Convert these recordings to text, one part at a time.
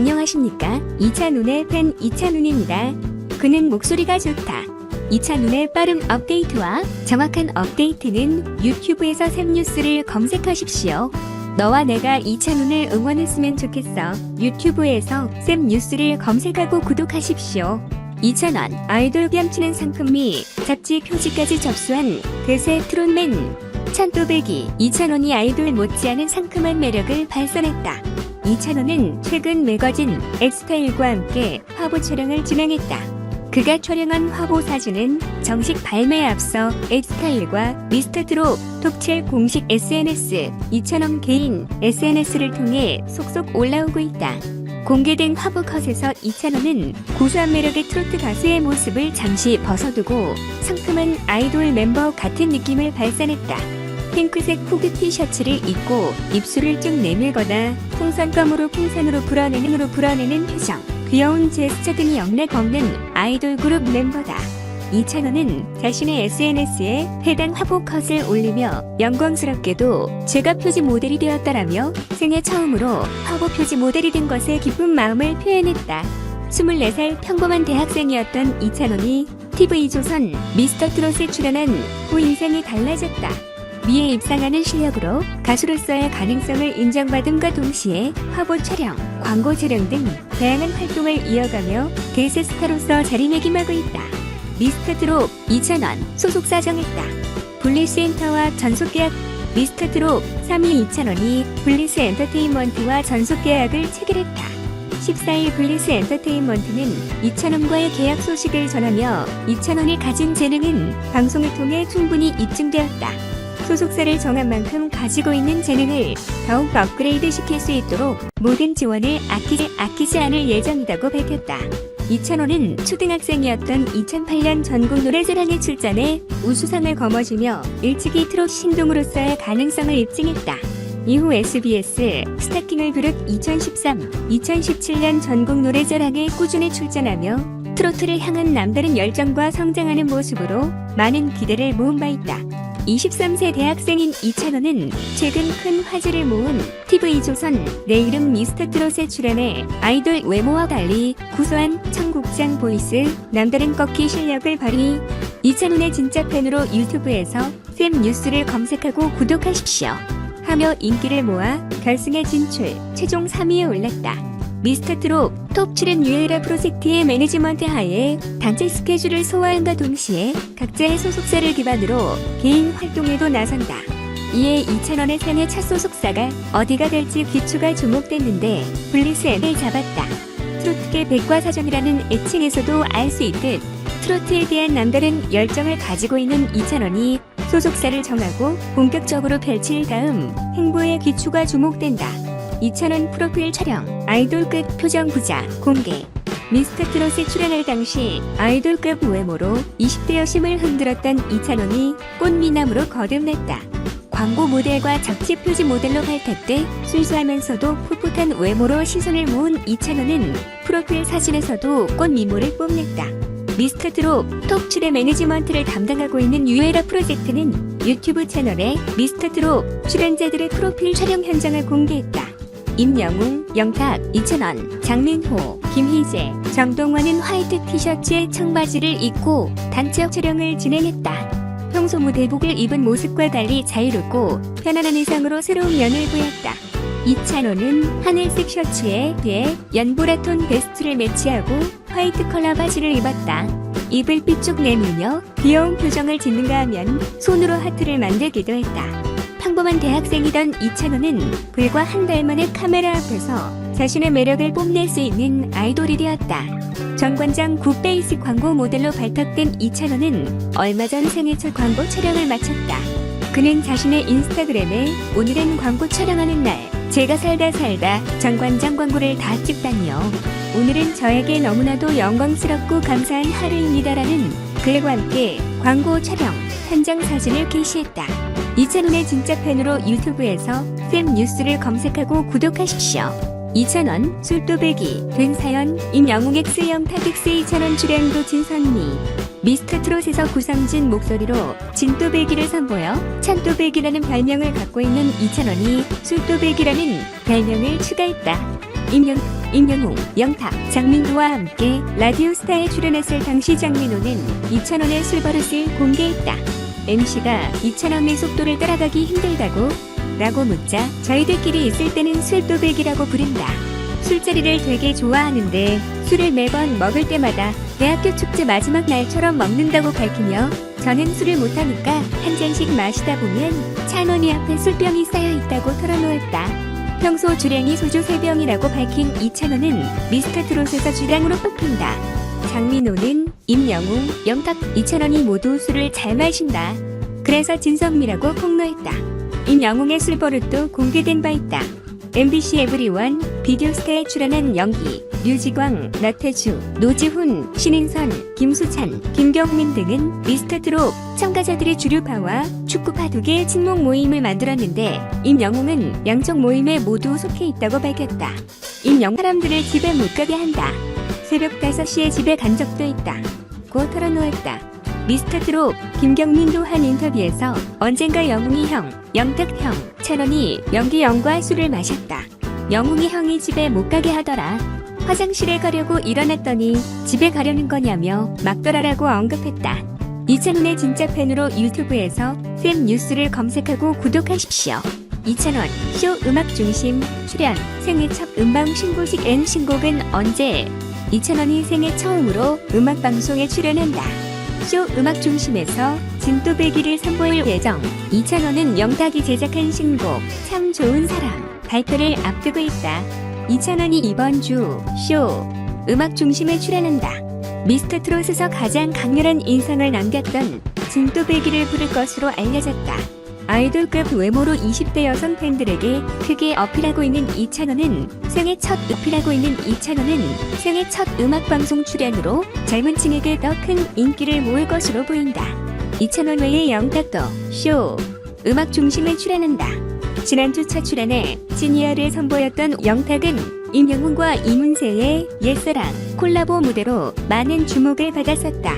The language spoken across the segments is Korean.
안녕하십니까? 이찬훈의 팬 이찬훈입니다. 그는 목소리가 좋다. 이찬훈의 빠른 업데이트와 정확한 업데이트는 유튜브에서 샘뉴스를 검색하십시오. 너와 내가 이찬훈을 응원했으면 좋겠어. 유튜브에서 샘뉴스를 검색하고 구독하십시오. 이찬원 아이돌 뺨치는 상품 및 잡지 표지까지 접수한 대세 트롯맨 찬또배기 이찬원이 아이돌 못지않은 상큼한 매력을 발산했다. 이찬원은 최근 매거진 엑스타일과 함께 화보 촬영을 진행했다. 그가 촬영한 화보 사진은 정식 발매에 앞서 엑스타일과 미스터트롯 톱7 공식 SNS, 이찬원 개인 SNS를 통해 속속 올라오고 있다. 공개된 화보 컷에서 이찬원은 고소한 매력의 트로트 가수의 모습을 잠시 벗어두고 상큼한 아이돌 멤버 같은 느낌을 발산했다. 핑크색 후드 티셔츠를 입고 입술을 쭉 내밀거나 풍선껌으로 풍선으로 불어내는 표정, 귀여운 제스처 등이 역력 없는 아이돌 그룹 멤버다. 이찬원은 자신의 SNS에 해당 화보 컷을 올리며 영광스럽게도 제가 표지 모델이 되었다라며 생애 처음으로 화보 표지 모델이 된 것에 기쁜 마음을 표현했다. 24살 평범한 대학생이었던 이찬원이 TV조선 미스터트롯에 출연한 후 인생이 달라졌다. 미에 입상하는 실력으로 가수로서의 가능성을 인정받음과 동시에 화보 촬영, 광고 촬영 등 다양한 활동을 이어가며 대세 스타로서 자리매김하고 있다. 미스터트롯 이찬원 소속사 정했다. 블리스엔터와 전속계약. 미스터트롯 3위 이찬원이 블리스 엔터테인먼트와 전속계약을 체결했다. 14일 블리스 엔터테인먼트는 이찬원과의 계약 소식을 전하며 이찬원이 가진 재능은 방송을 통해 충분히 입증되었다. 소속사를 정한 만큼 가지고 있는 재능을 더욱 업그레이드 시킬 수 있도록 모든 지원을 아끼지 않을 예정이라고 밝혔다. 이찬원은 초등학생이었던 2008년 전국 노래자랑에 출전해 우수상을 거머쥐며 일찍이 트롯 신동으로서의 가능성을 입증했다. 이후 SBS, 스타킹을 비롯 2013, 2017년 전국 노래자랑에 꾸준히 출전하며 트로트를 향한 남다른 열정과 성장하는 모습으로 많은 기대를 모은 바 있다. 23세 대학생인 이찬원은 최근 큰 화제를 모은 TV조선 내 이름 미스터트롯에 출연해 아이돌 외모와 달리 구수한 청국장 보이스, 남다른 꺾기 실력을 발휘. 이찬원의 진짜 팬으로 유튜브에서 샘뉴스를 검색하고 구독하십시오. 하며 인기를 모아 결승에 진출, 최종 3위에 올랐다. 미스터트롯 톱7은 유에라 프로젝트의 매니지먼트 하에 단체 스케줄을 소화함과 동시에 각자의 소속사를 기반으로 개인 활동에도 나선다. 이에 이찬원의 생애 첫 소속사가 어디가 될지 귀추가 주목됐는데 블리스엔을 잡았다. 트로트계 백과사전이라는 애칭에서도 알 수 있듯 트로트에 대한 남다른 열정을 가지고 있는 이찬원이 소속사를 정하고 본격적으로 펼칠 다음 행보에 귀추가 주목된다. 이찬원 프로필 촬영, 아이돌급 표정 부자 공개. 미스터트롯에 출연할 당시 아이돌급 외모로 20대 여심을 흔들었던 이찬원이 꽃미남으로 거듭났다. 광고 모델과 잡지 표지 모델로 발탁돼 순수하면서도 풋풋한 외모로 시선을 모은 이찬원은 프로필 사진에서도 꽃미모를 뽐냈다. 미스터트롯 톱7의 매니지먼트를 담당하고 있는 유에라 프로젝트는 유튜브 채널에 미스터트롯 출연자들의 프로필 촬영 현장을 공개했다. 임영웅, 영탁, 이찬원, 장민호, 김희재, 정동원은 화이트 티셔츠에 청바지를 입고 단체 촬영을 진행했다. 평소 무대복을 입은 모습과 달리 자유롭고 편안한 의상으로 새로운 면을 보였다. 이찬원은 하늘색 셔츠에 뒤에 연보라톤 베스트를 매치하고 화이트 컬러 바지를 입었다. 입을 삐쭉 내밀며 귀여운 표정을 짓는가 하면 손으로 하트를 만들기도 했다. 평범한 대학생이던 이찬원은 불과 한 달 만에 카메라 앞에서 자신의 매력을 뽐낼 수 있는 아이돌이 되었다. 정관장 굿베이스 광고 모델로 발탁된 이찬원은 얼마 전 생애 첫 광고 촬영을 마쳤다. 그는 자신의 인스타그램에 오늘은 광고 촬영하는 날, 제가 살다 정관장 광고를 다 찍다니요. 오늘은 저에게 너무나도 영광스럽고 감사한 하루입니다라는 글과 함께 광고 촬영 현장 사진을 게시했다. 이찬원의 진짜 팬으로 유튜브에서 샘뉴스를 검색하고 구독하십시오. 이찬원 술도배기 된 사연. 임영웅 X 영탁 X 이찬원 출연도 진선미. 미스터트롯에서 구성진 목소리로 진또배기를 선보여 찬또배기라는 별명을 갖고 있는 이찬원이 술도배기라는 별명을 추가했다. 임영 임영웅, 영탁, 장민호와 함께 라디오스타에 출연했을 당시 장민호는 2,000원의 술버릇을 공개했다. MC가 2,000원의 속도를 따라가기 힘들다고? 라고 묻자 저희들끼리 있을 때는 술도백이라고 부른다. 술자리를 되게 좋아하는데 술을 매번 먹을 때마다 대학교 축제 마지막 날처럼 먹는다고 밝히며 저는 술을 못하니까 한 잔씩 마시다 보면 찬원이 앞에 술병이 쌓여있다고 털어놓았다. 평소 주량이 소주 3병이라고 밝힌 이찬원은 미스터트롯에서 주량으로 뽑힌다. 장민호는 임영웅, 영탁, 이찬원이 모두 술을 잘 마신다. 그래서 진성미라고 폭로했다. 임영웅의 술버릇도 공개된 바 있다. MBC 에브리원, 비디오스타에 출연한 영희, 류지광, 나태주, 노지훈, 신인선, 김수찬, 김경민 등은 미스터트롯 참가자들이 주류파와 축구파 두 개의 친목 모임을 만들었는데 임영웅은 양쪽 모임에 모두 속해 있다고 밝혔다. 임영웅 사람들을 집에 못 가게 한다. 새벽 5시에 집에 간 적도 있다. 고 털어놓았다. 미스터트롯 김경민도 한 인터뷰에서 언젠가 영웅이 형, 영탁 형, 찬원이 영기 형과 술을 마셨다. 영웅이 형이 집에 못 가게 하더라. 화장실에 가려고 일어났더니 집에 가려는 거냐며 막더라라고 언급했다. 이찬원의 진짜 팬으로 유튜브에서 샘 뉴스를 검색하고 구독하십시오. 이찬원 쇼 음악 중심 출연 생애 첫 음방 신고식 앤 신곡은 언제? 이찬원이 생애 처음으로 음악 방송에 출연한다. 쇼 음악 중심에서 진또배기를 선보일 예정. 이찬원은 영탁이 제작한 신곡 참 좋은 사람 발표를 앞두고 있다. 이찬원이 이번 주 쇼 음악 중심에 출연한다. 미스터트롯에서 가장 강렬한 인상을 남겼던 진또배기를 부를 것으로 알려졌다. 아이돌급 외모로 20대 여성 팬들에게 크게 어필하고 있는 이찬원은 생애 첫 음악방송 출연으로 젊은 층에게 더 큰 인기를 모을 것으로 보인다. 이찬원 외에 영탁도 쇼 음악 중심에 출연한다. 지난주 첫 출연에 시니어를 선보였던 영탁은 임영웅과 이문세의 옛사랑 콜라보 무대로 많은 주목을 받았었다.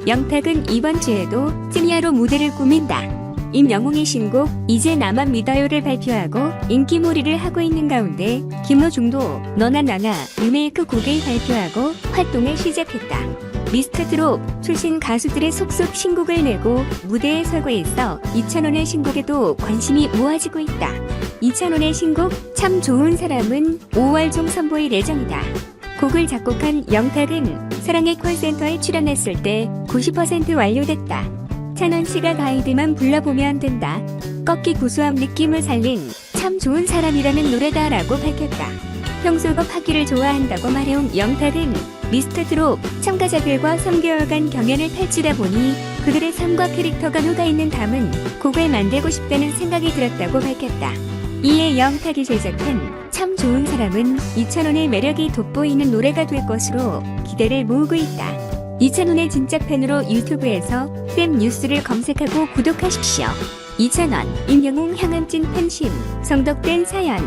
영탁은 이번 주에도 시니어로 무대를 꾸민다. 임영웅의 신곡 이제 나만 믿어요를 발표하고 인기몰이를 하고 있는 가운데 김호중도 너나 나나 리메이크 곡을 발표하고 활동을 시작했다. 미스터트롯 출신 가수들의 속속 신곡을 내고 무대에 서고 있어 이찬원의 신곡에도 관심이 모아지고 있다. 이찬원의 신곡 참 좋은 사람은 5월 중 선보일 예정이다. 곡을 작곡한 영탁은 사랑의 콜센터에 출연했을 때 90% 완료됐다. 찬원 씨가 가이드만 불러보면 된다. 꺾기 구수한 느낌을 살린 참 좋은 사람이라는 노래다라고 밝혔다. 평소 곡하기를 좋아한다고 말해온 영탁은 미스터트롯 참가자들과 3개월간 경연을 펼치다 보니 그들의 삶과 캐릭터가 녹아있는 담은 곡을 만들고 싶다는 생각이 들었다고 밝혔다. 이에 영탁이 제작한 참 좋은 사람은 이찬원의 매력이 돋보이는 노래가 될 것으로 기대를 모으고 있다. 이찬원의 진짜 팬으로 유튜브에서 샘 뉴스를 검색하고 구독하십시오. 이찬원, 임영웅 향한 찐 팬심, 성덕된 사연.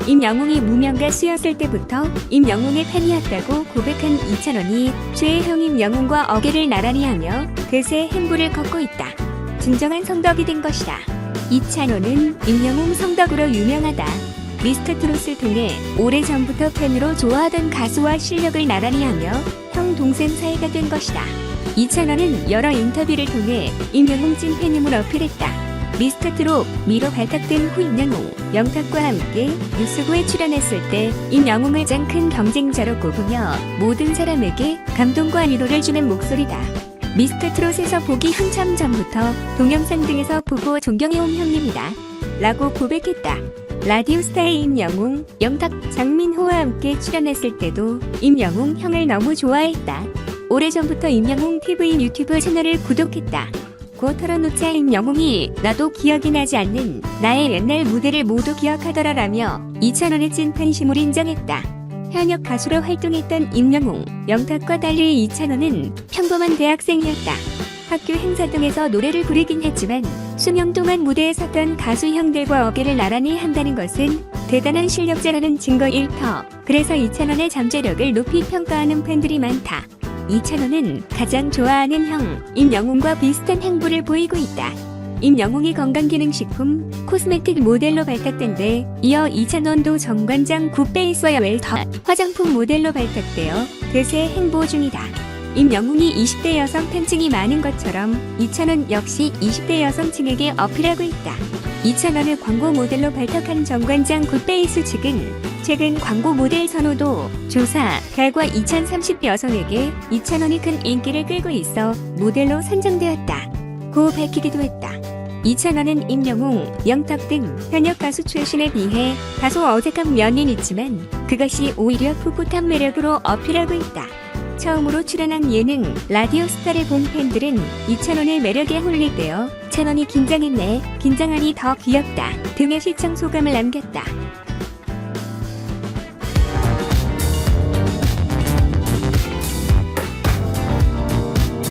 임영웅이 무명가수였을 때부터 임영웅의 팬이었다고 고백한 이찬원이 최애 형인 영웅과 어깨를 나란히 하며 대세 행보를 걷고 있다. 진정한 성덕이 된 것이다. 이찬원은 임영웅 성덕으로 유명하다. 미스터트롯을 통해 오래전부터 팬으로 좋아하던 가수와 실력을 나란히 하며 형 동생 사이가 된 것이다. 이찬원은 여러 인터뷰를 통해 임영웅 찐팬임을 어필했다. 미스터트롯 미로 발탁된 후 임영웅, 영탁과 함께 뉴스구에 출연했을 때 임영웅을 가장 큰 경쟁자로 꼽으며 모든 사람에게 감동과 위로를 주는 목소리다. 미스터트롯에서 보기 한참 전부터 동영상 등에서 보고 존경해온 형님이다. 라고 고백했다. 라디오스타의 임영웅, 영탁, 장민호와 함께 출연했을 때도 임영웅 형을 너무 좋아했다. 오래전부터 임영웅 TV 유튜브 채널을 구독했다. 고 털어놓자 임영웅이 나도 기억이 나지 않는 나의 옛날 무대를 모두 기억하더라라며 이찬원의 찐 팬심을 인정했다. 현역 가수로 활동했던 임영웅, 영탁과 달리 이찬원은 평범한 대학생이었다. 학교 행사 등에서 노래를 부르긴 했지만 수년 동안 무대에 섰던 가수 형들과 어깨를 나란히 한다는 것은 대단한 실력자라는 증거일 터. 그래서 이찬원의 잠재력을 높이 평가하는 팬들이 많다. 이찬원은 가장 좋아하는 형, 임영웅과 비슷한 행보를 보이고 있다. 임영웅이 건강기능식품, 코스메틱 모델로 발탁된 데 이어 이찬원도 정관장 굿베이스와 웰더 화장품 모델로 발탁되어 대세 행보 중이다. 임영웅이 20대 여성 팬층이 많은 것처럼 이찬원 역시 20대 여성층에게 어필하고 있다. 이찬원을 광고 모델로 발탁한 정관장 굿베이스 측은 최근 광고 모델 선호도 조사 결과 2030 여성에게 이찬원이 큰 인기를 끌고 있어 모델로 선정되었다. 고 밝히기도 했다. 이찬원은 임영웅, 영탁 등 현역 가수 출신에 비해 다소 어색한 면이 있지만 그것이 오히려 풋풋한 매력으로 어필하고 있다. 처음으로 출연한 예능 라디오 스타를 본 팬들은 이찬원의 매력에 홀릴 때여 찬원이 긴장했네, 긴장하니 더 귀엽다 등의 시청 소감을 남겼다.